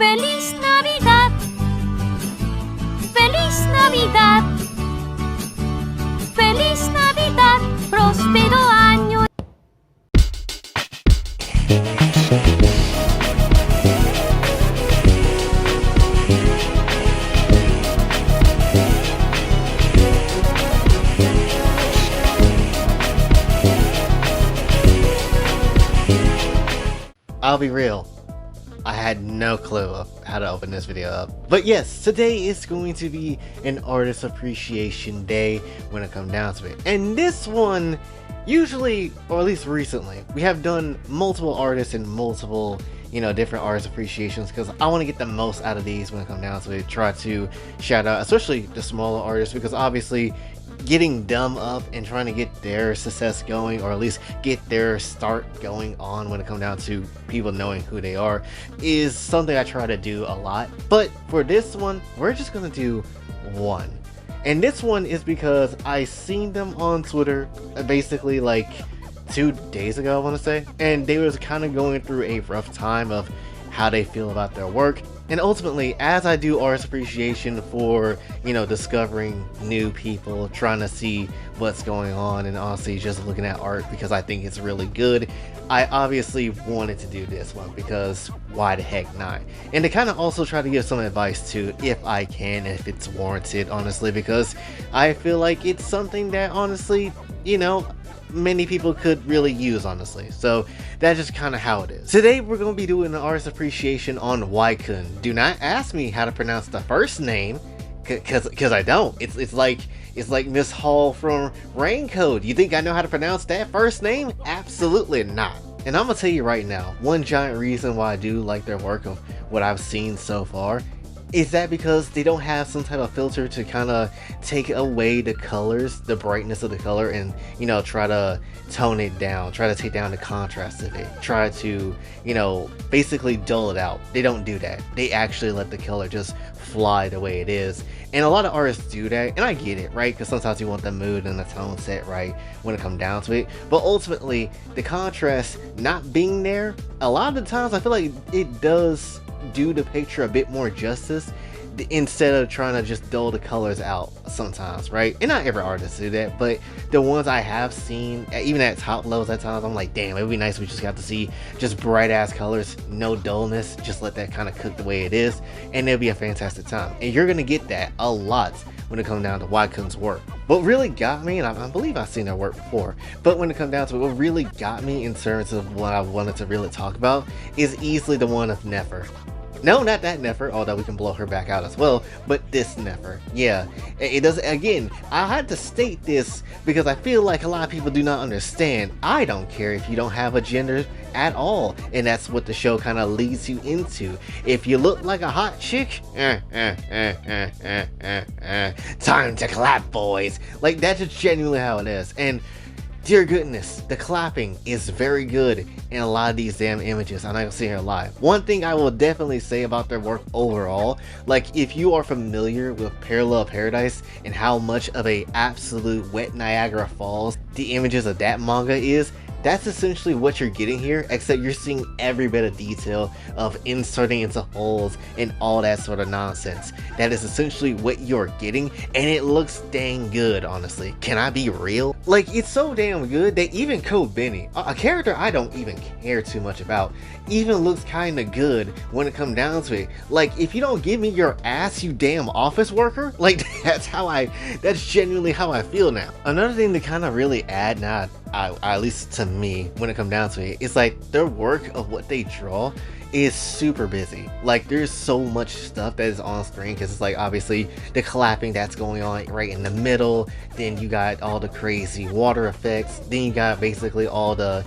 Feliz Navidad. Feliz Navidad. Feliz Navidad. Próspero año. I'll be real, I had no clue of how to open this video up. But yes, today is going to be an artist appreciation day when it comes down to it. And this one, usually, or at least recently, we have done multiple artists and multiple, different artist appreciations because I want to get the most out of these when it comes down to it. Try to shout out, especially the smaller artists, because obviously getting them up and trying to get their success going, or at least get their start going on when it comes down to people knowing who they are, is something I try to do a lot. But for this one, we're just gonna do one. And this one is because I seen them on Twitter basically like 2 days ago, I want to say, and they was kind of going through a rough time of how they feel about their work. And ultimately, as I do artist appreciation for, discovering new people, trying to see what's going on, and honestly just looking at art because I think it's really good, I obviously wanted to do this one because why the heck not? And to kind of also try to give some advice too, if I can, if it's warranted, honestly, because I feel like it's something that honestly, many people could really use, honestly. So that's just kind of how it is. Today we're going to be doing an artist appreciation on Geulimykun. Do not ask me how to pronounce the first name, because I don't. It's like Miss Hall from Raincoat. You think I know how to pronounce that first name? Absolutely not. And I'm gonna tell you right now, one giant reason why I do like their work of what I've seen so far is that because they don't have some type of filter to kind of take away the colors, the brightness of the color, and try to tone it down, try to take down the contrast of it, try to basically dull it out. They don't do that. They actually let the color just fly the way it is. And a lot of artists do that, and I get it, right? Because sometimes you want the mood and the tone set right when it comes down to it. But ultimately, the contrast not being there, a lot of the times I feel like it does do the picture a bit more justice instead of trying to just dull the colors out sometimes, right? And not every artist do that, but the ones I have seen, even at top levels at times, I'm like, damn, it would be nice if we just got to see just bright ass colors, no dullness, just let that kind of cook the way it is, and it'll be a fantastic time. And you're gonna get that a lot when it comes down to Geulilykun's work. What really got me, and I believe I've seen their work before, but when it comes down to it, what really got me in terms of what I wanted to really talk about is easily the one of Nefer. No, not that Nefer, although we can blow her back out as well, but this Nefer. Yeah, it does. Again, I had to state this because I feel like a lot of people do not understand. I don't care if you don't have a gender at all, and that's what the show kind of leads you into. If you look like a hot chick, time to clap, boys. Like, that's just genuinely how it is. And dear goodness, the clapping is very good in a lot of these damn images. I'm not gonna sit here and lie. One thing I will definitely say about their work overall, like if you are familiar with Parallel Paradise and how much of a absolute wet Niagara Falls the images of that manga is, that's essentially what you're getting here, except you're seeing every bit of detail of inserting into holes and all that sort of nonsense. That is essentially what you're getting, and it looks dang good, honestly. Can I be real? Like, it's so damn good that even Code Benny, a character I don't even care too much about, even looks kinda good when it comes down to it. Like, if you don't give me your ass, you damn office worker, like that's genuinely how I feel now. Another thing to kind of really add, now at least to me, when it comes down to it, it's like their work of what they draw is super busy. Like, there's so much stuff that is on screen, because it's like obviously the clapping that's going on right in the middle, then you got all the crazy water effects, then you got basically all the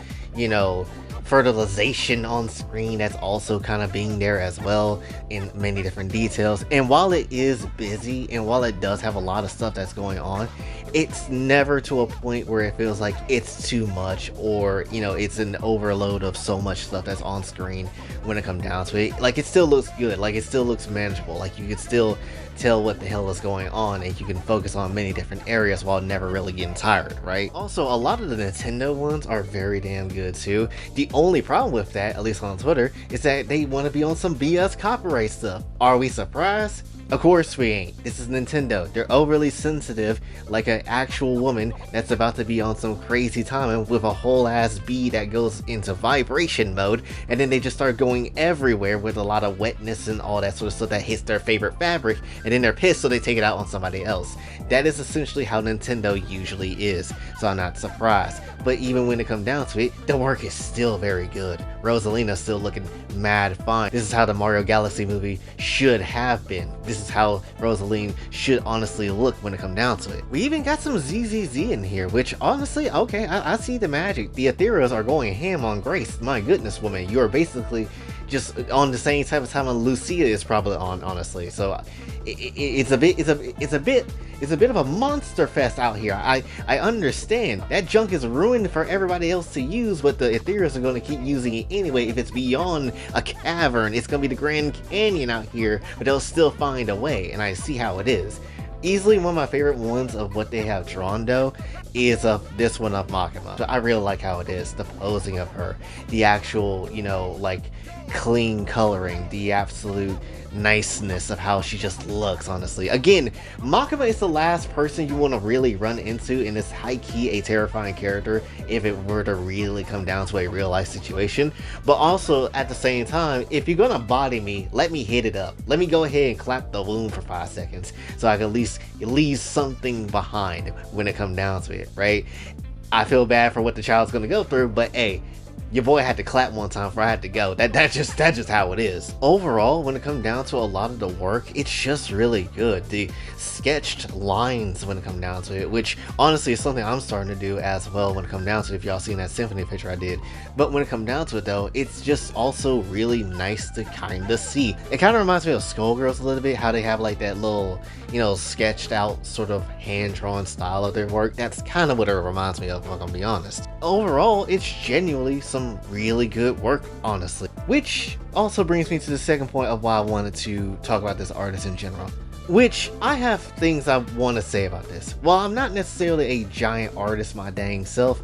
fertilization on screen that's also kind of being there as well in many different details. And while it is busy, and while it does have a lot of stuff that's going on, it's never to a point where it feels like it's too much, or it's an overload of so much stuff that's on screen when it comes down to it. Like, it still looks good, like it still looks manageable, like you can still tell what the hell is going on, and you can focus on many different areas while never really getting tired, right? Also, a lot of the Nintendo ones are very damn good too. The only problem with that, at least on Twitter, is that they want to be on some BS copyright stuff. Are we surprised? Of course we ain't. This is Nintendo. They're overly sensitive, like an actual woman that's about to be on some crazy timing with a whole ass bee that goes into vibration mode, and then they just start going everywhere with a lot of wetness and all that sort of stuff that hits their favorite fabric, and then they're pissed so they take it out on somebody else. That is essentially how Nintendo usually is, so I'm not surprised. But even when it comes down to it, the work is still very good. Rosalina's still looking mad fine. This is how the Mario Galaxy movie should have been. This is how Rosaline should honestly look when it comes down to it. We even got some ZZZ in here, which honestly, okay, I see the magic. The Ethereals are going ham on Grace. My goodness, woman, you are basically just on the same type of time Lucia is probably on, honestly. So it's a bit of a monster fest out here. I understand that junk is ruined for everybody else to use, but the Ethereals are going to keep using it anyway. If it's beyond a cavern, it's going to be the Grand Canyon out here, but they'll still find a way, and I see how it is. Easily one of my favorite ones of what they have drawn though is of this one of Makima. So I really like how it is, the posing of her, the actual, you know, like clean coloring, the absolute niceness of how she just looks, honestly. Again, Makima is the last person you want to really run into in this high-key a terrifying character if it were to really come down to a real-life situation. But also, at the same time, if you're gonna body me, let me hit it up. Let me go ahead and clap the wound for 5 seconds so I can at least leave something behind when it comes down to it, right? I feel bad for what the child's gonna go through, but hey, your boy had to clap one time before I had to go. That's just how it is. Overall, when it comes down to a lot of the work, it's just really good. The sketched lines when it comes down to it, which honestly is something I'm starting to do as well when it comes down to it, if y'all seen that symphony picture I did. But when it comes down to it though, it's just also really nice to kind of see. It kind of reminds me of Skullgirls a little bit, how they have like that little, you know, sketched out sort of hand-drawn style of their work. That's kind of what it reminds me of, if I'm gonna be honest. Overall, it's genuinely some really good work, honestly. Which also brings me to the second point of why I wanted to talk about this artist in general. Which, I have things I want to say about this. While I'm not necessarily a giant artist my dang self,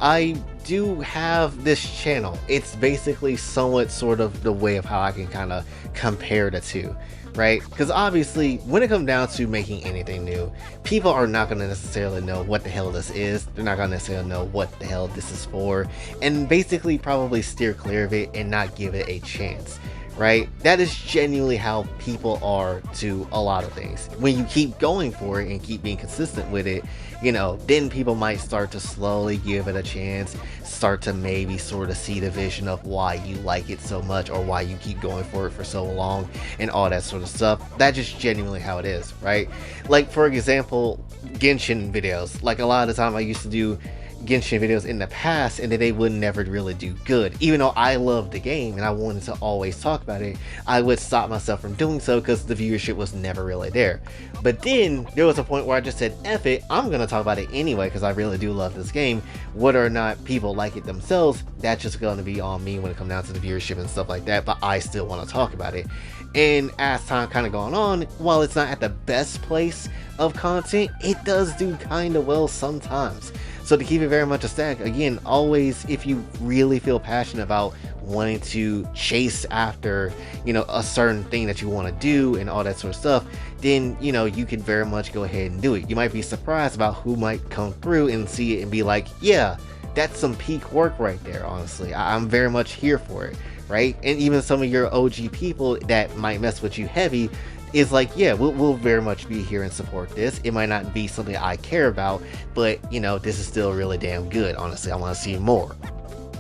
I do have this channel. It's basically somewhat sort of the way of how I can kind of compare the two, right? Because obviously, when it comes down to making anything new, people are not going to necessarily know what the hell this is. They're not going to necessarily know what the hell this is for, and basically probably steer clear of it and not give it a chance. Right? That is genuinely how people are to a lot of things. When you keep going for it and keep being consistent with it, you know, then people might start to slowly give it a chance, start to maybe sort of see the vision of why you like it so much or why you keep going for it for so long and all that sort of stuff. That's just genuinely how it is, right? Like, for example, Genshin videos. Like, a lot of the time I used to do Genshin videos in the past and then they would never really do good. Even though I loved the game and I wanted to always talk about it, I would stop myself from doing so because the viewership was never really there. But then there was a point where I just said, F it, I'm gonna talk about it anyway because I really do love this game. Whether or not people like it themselves, that's just gonna be on me when it comes down to the viewership and stuff like that, but I still want to talk about it. And as time kind of gone on, while it's not at the best place of content, it does do kind of well sometimes. So to keep it very much a stack, again, always, if you really feel passionate about wanting to chase after, you know, a certain thing that you want to do and all that sort of stuff, then, you know, you can very much go ahead and do it. You might be surprised about who might come through and see it and be like, yeah, that's some peak work right there, honestly. I'm very much here for it, right? And even some of your OG people that might mess with you heavy is like, yeah, we'll very much be here and support this. It might not be something I care about, but, you know, this is still really damn good. Honestly, I want to see more.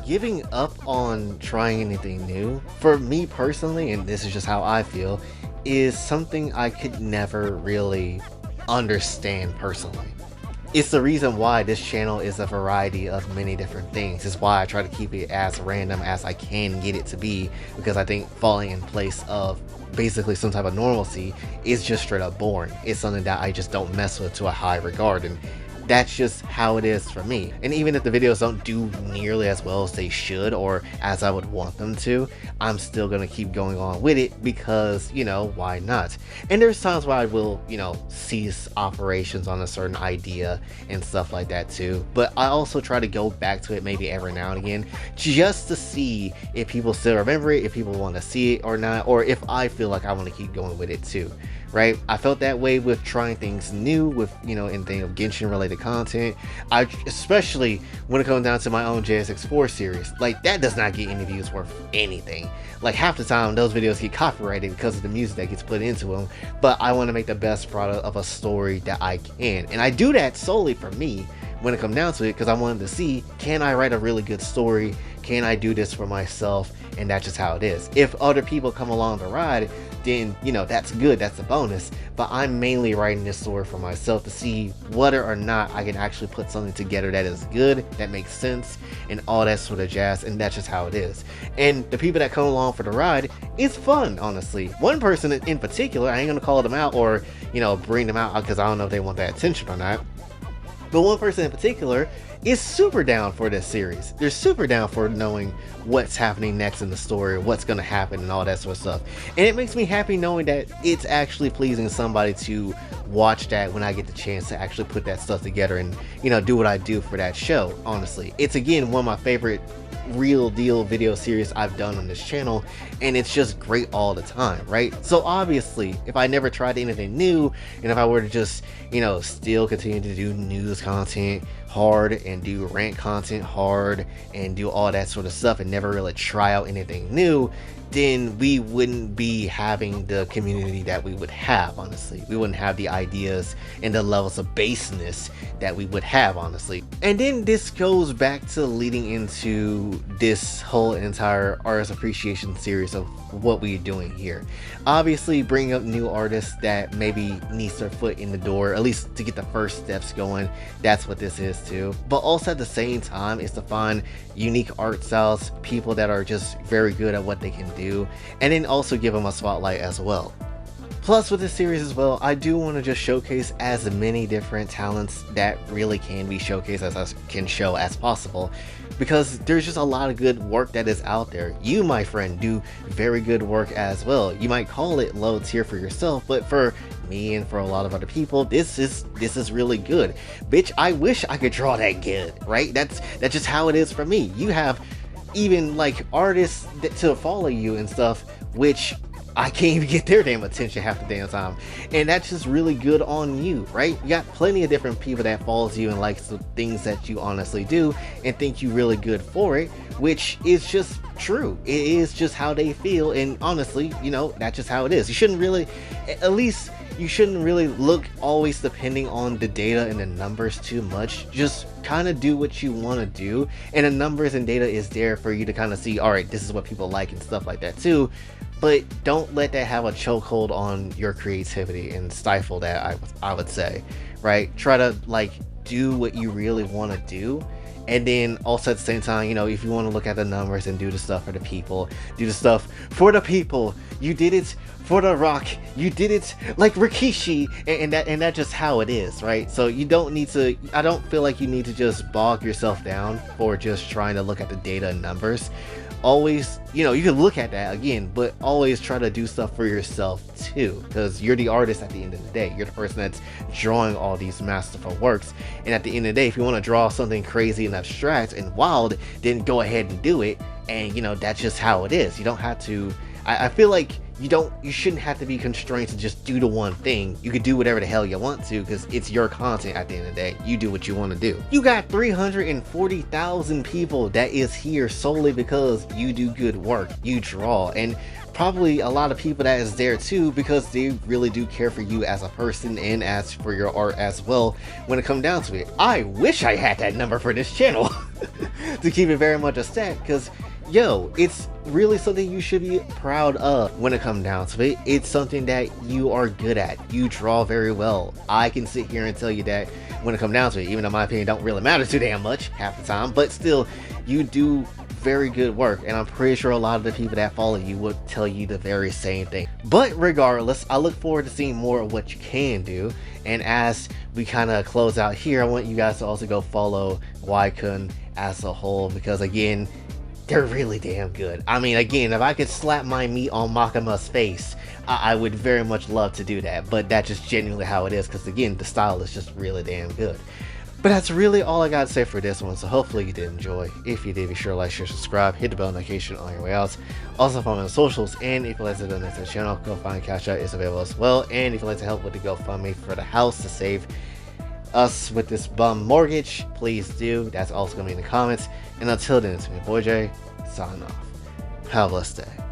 Giving up on trying anything new, for me personally, and this is just how I feel, is something I could never really understand personally. It's the reason why this channel is a variety of many different things. It's why I try to keep it as random as I can get it to be, because I think falling in place of basically some type of normalcy is just straight up boring. It's something that I just don't mess with to a high regard, and that's just how it is for me. And even if the videos don't do nearly as well as they should or as I would want them to, I'm still gonna keep going on with it because, you know, why not? And there's times where I will, you know, cease operations on a certain idea and stuff like that too. But I also try to go back to it maybe every now and again just to see if people still remember it, if people want to see it or not, or if I feel like I want to keep going with it too. Right? I felt that way with trying things new with, you know, anything of Genshin related content. Especially when it comes down to my own JSX4 series. Like, that does not get any views worth anything. Like, half the time those videos get copyrighted because of the music that gets put into them. But I want to make the best product of a story that I can. And I do that solely for me when it comes down to it, because I wanted to see, can I write a really good story? Can I do this for myself? And that's just how it is. If other people come along the ride, then, you know, that's good, that's a bonus. But I'm mainly writing this story for myself to see whether or not I can actually put something together that is good, that makes sense, and all that sort of jazz. And that's just how it is. And the people that come along for the ride, it's fun, honestly. One person in particular, I ain't gonna call them out or, you know, bring them out because I don't know if they want that attention or not. But one person in particular is super down for this series. They're super down for knowing what's happening next in the story, what's going to happen and all that sort of stuff. And it makes me happy knowing that it's actually pleasing somebody to watch that when I get the chance to actually put that stuff together and, you know, do what I do for that show. Honestly, it's again one of my favorite real deal video series I've done on this channel, and it's just great all the time, right? So obviously, if I never tried anything new, and if I were to just, you know, still continue to do news content hard and do rant content hard and do all that sort of stuff and never really try out anything new, then we wouldn't be having the community that we would have, honestly. We wouldn't have the ideas and the levels of baseness that we would have, honestly. And then this goes back to leading into this whole entire artist appreciation series of what we're doing here. Obviously, bring up new artists that maybe needs their foot in the door, at least to get the first steps going. That's what this is too. But also at the same time, is to find unique art styles, people that are just very good at what they can do, and then also give them a spotlight as well. Plus, with this series as well, I do want to just showcase as many different talents that really can be showcased as I can show as possible, because there's just a lot of good work that is out there. You, my friend, do very good work as well. You might call it low tier for yourself, but for me and for a lot of other people, this is really good. Bitch, I wish I could draw that good, right? That's just how it is for me. You have even like artists that to follow you and stuff, which I can't even get their damn attention half the damn time, and that's just really good on you, right? You got plenty of different people that follows you and likes the things that you honestly do and think you really good for it, which is just true. It is just how they feel, and honestly, you know, that's just how it is. You shouldn't really, at least you shouldn't really look always depending on the data and the numbers too much. Just kind of do what you want to do, and the numbers and data is there for you to kind of see, all right, this is what people like and stuff like that too. But don't let that have a chokehold on your creativity and stifle that, I would say, right? Try to like do what you really want to do, and then also at the same time, you know, if you want to look at the numbers and do the stuff for the people, do the stuff for the people. You did it for the Rock, you did it like Rikishi, and that's just how it is, right? So you don't need to, I don't feel like you need to just bog yourself down for just trying to look at the data and numbers. Always, you know, you can look at that again, but always try to do stuff for yourself too, because you're the artist at the end of the day. You're the person that's drawing all these masterful works, and at the end of the day, if you want to draw something crazy and abstract and wild, then go ahead and do it. And you know, that's just how it is. You don't have to, I feel like you shouldn't have to be constrained to just do the one thing. You could do whatever the hell you want to, because it's your content at the end of the day. You do what you want to do. You got 340,000 people that is here solely because you do good work, you draw, and probably a lot of people that is there too because they really do care for you as a person and as for your art as well when it comes down to it. I wish I had that number for this channel to keep it very much a stat, because yo, it's really something you should be proud of when it comes down to it. It's something that you are good at. You draw very well. I can sit here and tell you that when it comes down to it, even though my opinion don't really matter too damn much half the time, but still, you do very good work, and I'm pretty sure a lot of the people that follow you would tell you the very same thing. But regardless, I look forward to seeing more of what you can do, and as we kind of close out here, I want you guys to also go follow Geulimykun as a whole, because again, they're really damn good. I mean, again, if I could slap my meat on Makama's face, I would very much love to do that, but that's just genuinely how it is, because again, the style is just really damn good. But that's really all I got to say for this one, so hopefully you did enjoy. If you did, be sure to like, share, subscribe, hit the bell notification on your way out. Also follow me on socials, and if you'd like to donate to the channel, GoFundMe Cash Out is available as well. And if you'd like to help with the GoFundMe for the house to save us with this bum mortgage, please do. That's also going to be in the comments. And until then, it's me, Boy J, signing off. Have a blessed day.